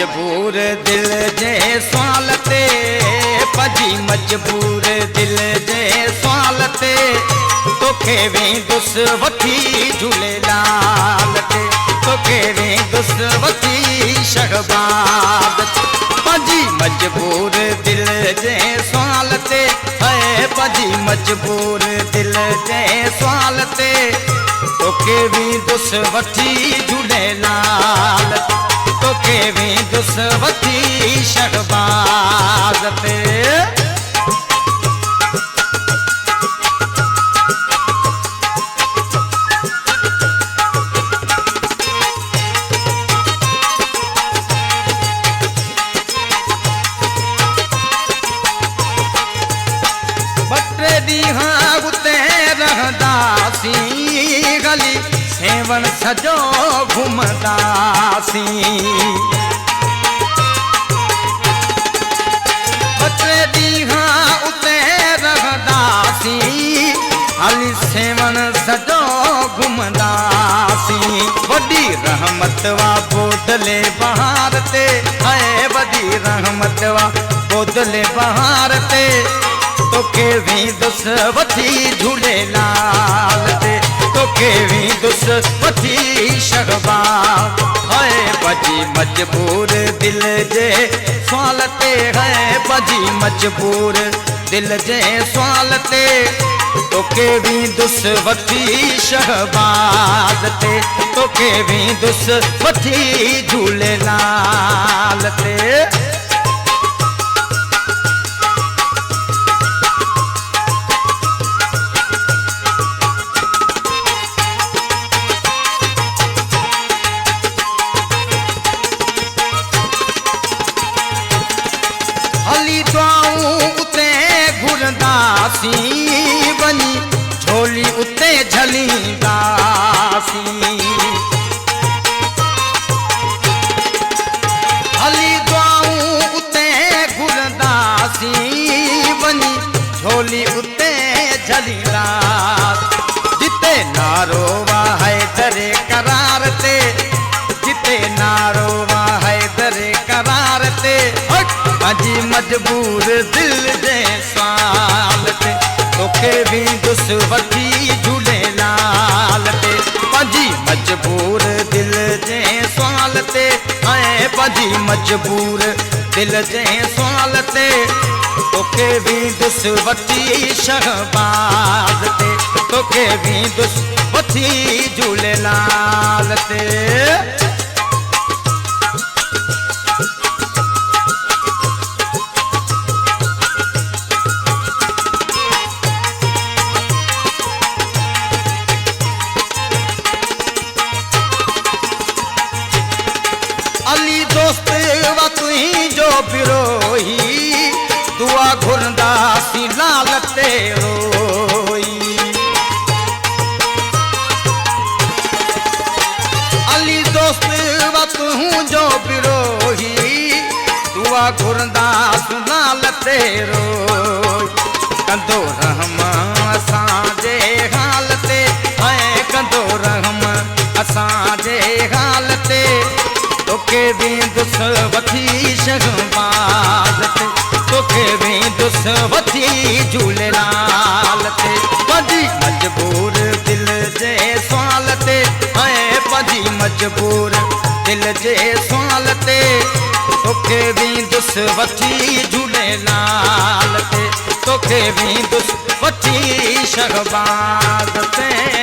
मजबूर दिल जे सवाल ते पजी मजबूर दिल जे सवाल ते तोखे वेंदुस वठी झूलेलाल ते तोखे वेंदुस वठी शहबाद पजी मजबूर दिल जे सवाल ते है पजी मजबूर दिल जे सवाल ते तोखे वेंदुस वठी झूलेलाल तोखे वेंदुस वठी शहबाद ते गली सेवन सजो घुमदासी बटे दीहा उते रहदासी हली सेवन सजो घुमदासी वडी रहमत वा बोदले बहार ते है वडी रहमत वा बोदले बहार ते तोखे वेंदुस वठी झूलेलाल ते तोखे वेंदुस वठी शहबाद है पजी मजबूर दिल जे सवाल ते है पजी मजबूर दिल जे सवाल ते तोखे वेंदुस वठी शहबाद ते तोखे वेंदुस वठी झूलेलाल ते बनी झोली उते झलींदासी हली दुआऊं उते घुरदासी बनी झोली उते झलींदास जिते नारो वा है दरे करार ते जिते नारो वा है दरे करार ते अजी मजबूर दिल जे सवाल ते तोखे वेंदुस वठी झूलेलाल ते पजी मजबूर दिल जे सवाल ते है पजी मजबूर दिल जे सवाल ते तोखे वेंदुस वठी शहबाद ते तोखे वेंदुस वठी झूलेलाल ते जो बिरोही दुआ घुरदासी लाल ते रोई अली दोस्त वत हूँ जो बिरोही दुआ घुरदास लाल ते रोई कंदो रहम असांजे हाल ते है कंदो रहम असांजे हाल ते तोखे वेंदुस वठी शहबाद ते तोखे वेंदुस वठी झूलेलाल ते पजी मजबूर दिल जे सवाल ते है पजी मजबूर दिल जे सवाल ते तोखे वेंदुस वठी झूलेलाल ते तोखे वेंदुस वठी शहबाद ते